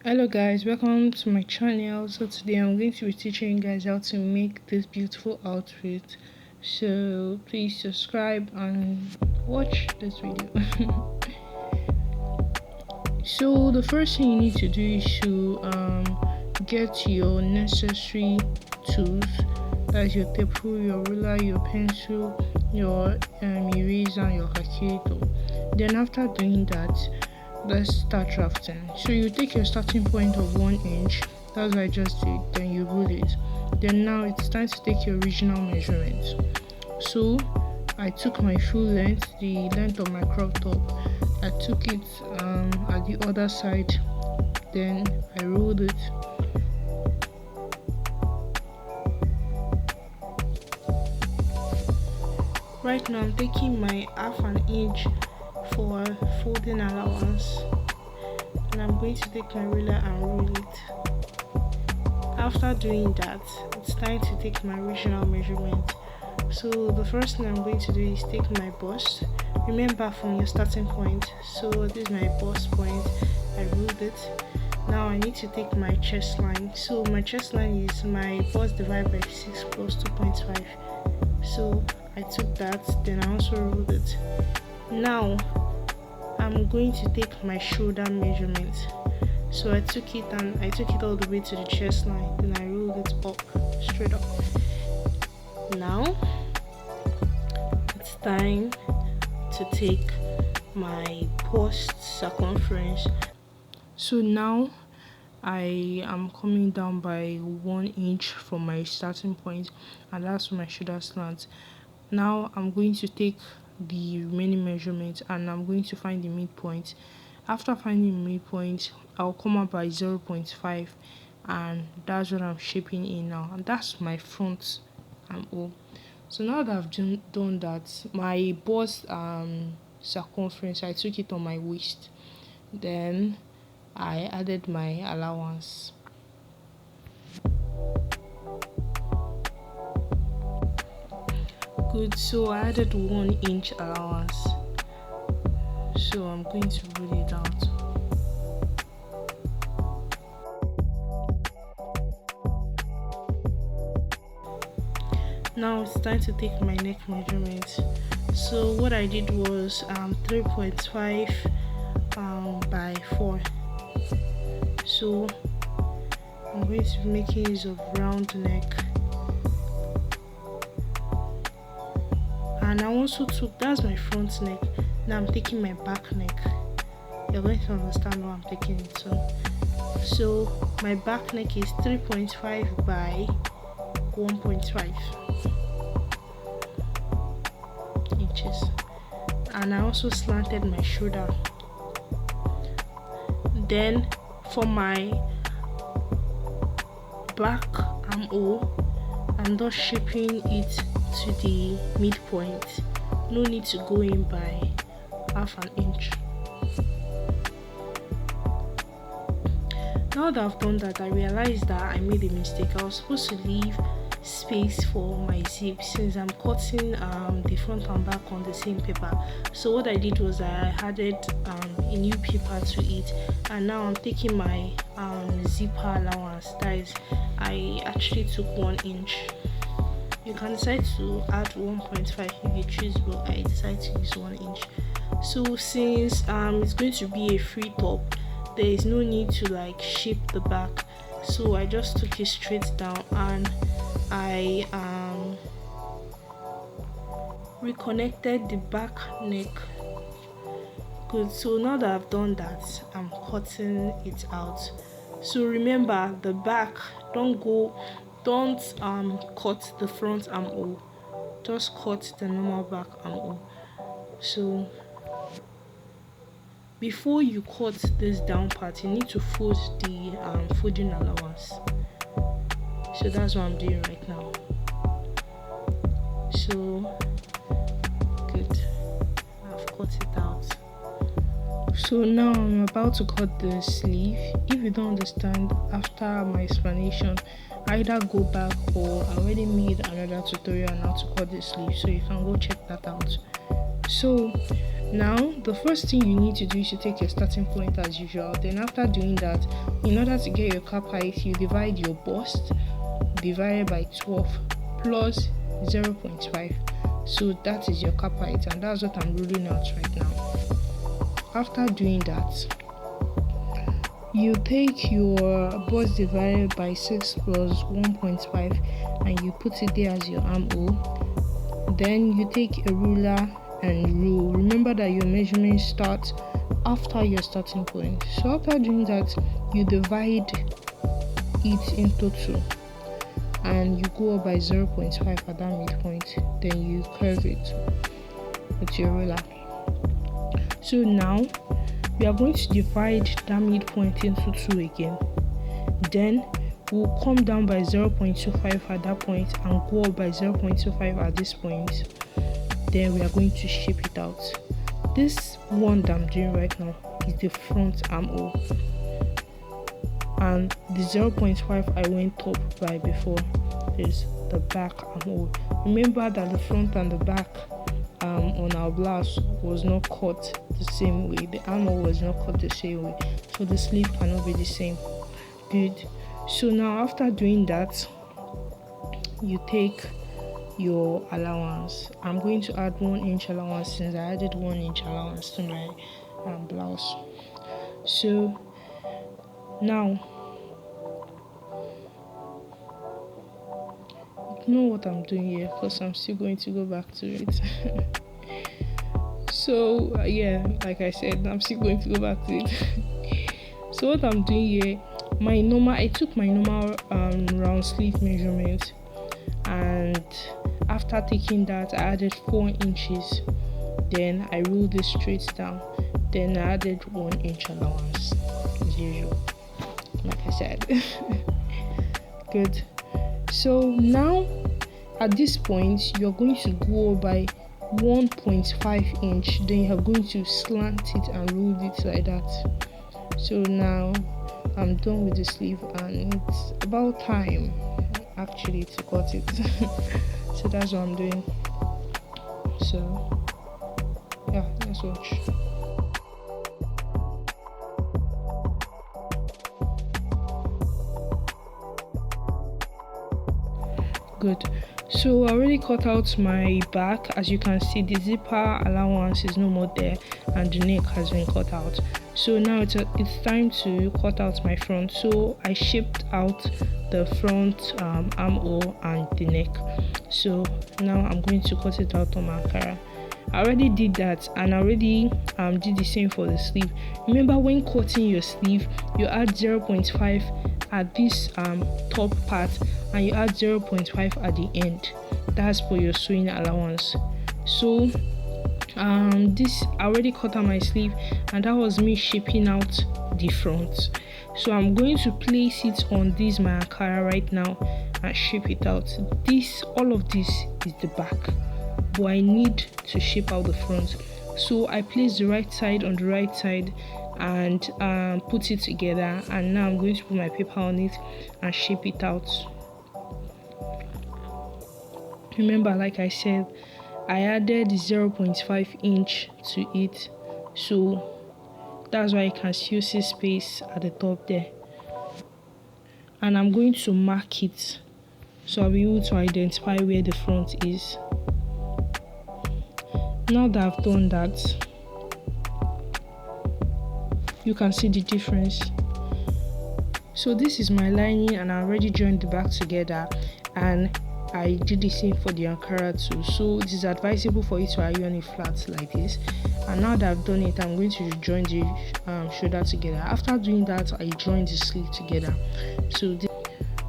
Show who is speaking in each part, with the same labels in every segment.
Speaker 1: Hello guys, welcome to my channel. So today I'm going to be teaching you guys how to make this beautiful outfit. So please subscribe and watch this video. So the first thing you need to do is to get your necessary tools. That's your tape rule, your ruler, your pencil, your eraser, and your calculator. Then after doing that, let's start drafting. So you take your starting point of 1 inch, that's what I just did, then you rule it. Then now it's time to take your original measurement. So I took my full length, the length of my crop top. I took it at the other side, then I ruled it. Right now I'm taking my half an inch for folding allowance, and I'm going to take my ruler and rule it. After doing that, it's time to take my original measurement. So the first thing I'm going to do is take my bust. Remember from your starting point. So this is my bust point. I ruled it. Now I need to take my chest line. So my chest line is my bust divided by 6 plus 2.5. So I took that, then I also ruled it. Now I'm going to take my shoulder measurement. So I took it all the way to the chest line, then I ruled it up, straight up. Now it's time to take my bust circumference. So now I am coming down by 1 inch from my starting point, and that's my shoulder slant. Now I'm going to take the remaining measurement and I'm going to find the midpoint. After finding the midpoint, I'll come up by 0.5, and that's what I'm shaping in now, and that's my front all. So now that I've done that, my bust circumference, I took it on my waist, then I added my allowance. Good, so I added 1 inch allowance, so I'm going to rule it out. Now it's time to take my neck measurement. So what I did was 3.5 by 4. So I'm going to be making use of round neck. And I also took, that's my front neck. Now I'm taking my back neck. You're going to understand what I'm taking it to. So my back neck is 3.5 by 1.5 inches. And I also slanted my shoulder. Then for my back armhole, I'm just shaping it to the midpoint. No need to go in by half an inch. Now that I've done that, I realized that I made a mistake. I was supposed to leave space for my zip since I'm cutting the front and back on the same paper. So what I did was I added a new paper to it, and now I'm taking my zipper allowance. That is, I actually took 1 inch. You can decide to add 1.5 if you choose, but I decided to use 1 inch. So since it's going to be a free top, there is no need to like shape the back. So I just took it straight down and I reconnected the back neck. Good, so now that I've done that, I'm cutting it out. So remember, the back, don't cut the front armhole, just cut the normal back armhole. So before you cut this down part, you need to fold the folding allowance. So that's what I'm doing right now. So good, I've cut it out. So now I'm about to cut the sleeve. If you don't understand after my explanation, either go back, or I already made another tutorial on how to cut the sleeve, so you can go check that out. So now the first thing you need to do is to take your starting point as usual. Then after doing that, in order to get your cap height, you divide your bust divided by 12 plus 0.5. So that is your cap height, and that's what I'm ruling out right now. After doing that, you take your bust divided by 6 plus 1.5 and you put it there as your armhole. Then you take a ruler and rule. Remember that your measurement starts after your starting point. So after doing that, you divide it into 2 and you go up by 0.5 at that midpoint. Then you curve it with your ruler. So now we are going to divide that midpoint into 2 again. Then we'll come down by 0.25 at that point and go up by 0.25 at this point. Then we are going to shape it out. This one that I'm doing right now is the front armhole, and the 0.5 I went up by before is the back armhole. Remember that the front and the back on our blouse was not cut the same way. The armhole was not cut the same way, so the sleeve cannot be the same. Good. So now after doing that, you take your allowance. I'm going to add 1 inch allowance since I added 1 inch allowance to my blouse. So now ignore what I'm doing here because I'm still going to go back to it. So yeah, like I said, I'm still going to go back to it. So what I'm doing here, I took my normal round sleeve measurement, and after taking that, I added 4 inches. Then I rolled it straight down. Then I added 1 inch allowance as usual, like I said. Good. So now at this point, you're going to go by 1.5 inch. Then you're going to slant it and roll it like that. So now I'm done with the sleeve, and it's about time actually to cut it. So that's what I'm doing. So yeah, let's watch. Good. So I already cut out my back. As you can see, the zipper allowance is no more there and the neck has been cut out. So now it's time to cut out my front. So I shaped out the front armhole and the neck. So now I'm going to cut it out on my Ankara. I already did that, and I already did the same for the sleeve. Remember, when cutting your sleeve, you add 0.5 at this top part and you add 0.5 at the end. That's for your sewing allowance. So this I already cut out my sleeve, and that was me shaping out the front. So I'm going to place it on this my Ankara right now and shape it out. All of this is the back, but I need to shape out the front. So I place the right side on the right side and put it together, and now I'm going to put my paper on it and shape it out. Remember, like I said, I added 0.5 inch to it, so that's why I can still see space at the top there. And I'm going to mark it so I'll be able to identify where the front is. Now that I've done that, you can see the difference. So this is my lining, and I already joined the back together, and I did the same for the Ankara too. So it is advisable for you to iron it flat like this. And now that I've done it, I'm going to join the shoulder together. After doing that, I join the sleeve together. So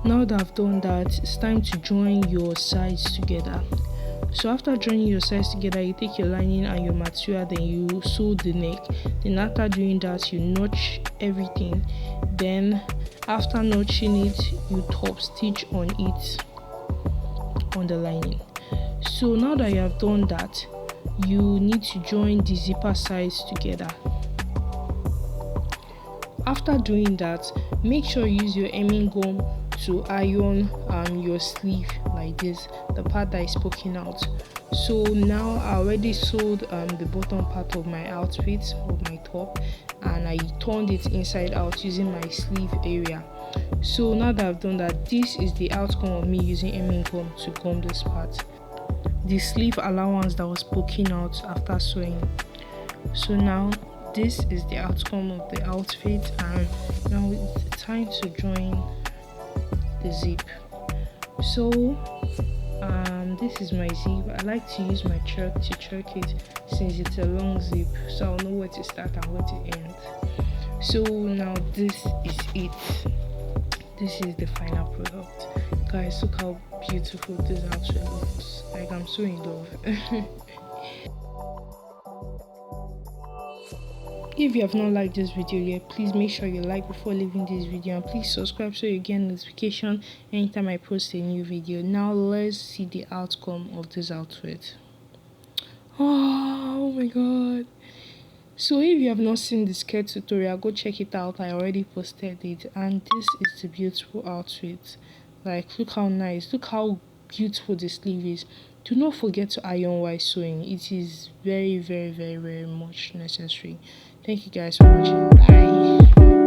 Speaker 1: now that I've done that, it's time to join your sides together. So after joining your sides together, you take your lining and your material, then you sew the neck. Then after doing that, you notch everything. Then after notching it, you top stitch on it on the lining. So now that you have done that, you need to join the zipper sides together. After doing that, make sure you use your hemming gum to iron your sleeve like this, the part that is poking out. So now I already sewed the bottom part of my outfit, of my top, and I turned it inside out using my sleeve area. So now that I've done that, this is the outcome of me using hemming gum to gum this part, the sleeve allowance that was poking out after sewing. So now this is the outcome of the outfit, and now it's time to join the zip. So this is my zip. I like to use my chalk to chalk it since it's a long zip, so I'll know where to start and where to end. So now this is it. This is the final product. Guys, look how beautiful this outfit looks. Like, I'm so in love. If you have not liked this video yet, please make sure you like before leaving this video, and please subscribe so you get notification anytime I post a new video. Now let's see the outcome of this outfit. Oh my god. So if you have not seen the skirt tutorial, go check it out. I already posted it, and this is the beautiful outfit. Like, look how nice, look how beautiful the sleeve is. Do not forget to iron while sewing. It is very, very, very, very much necessary. Thank you guys for watching. Bye.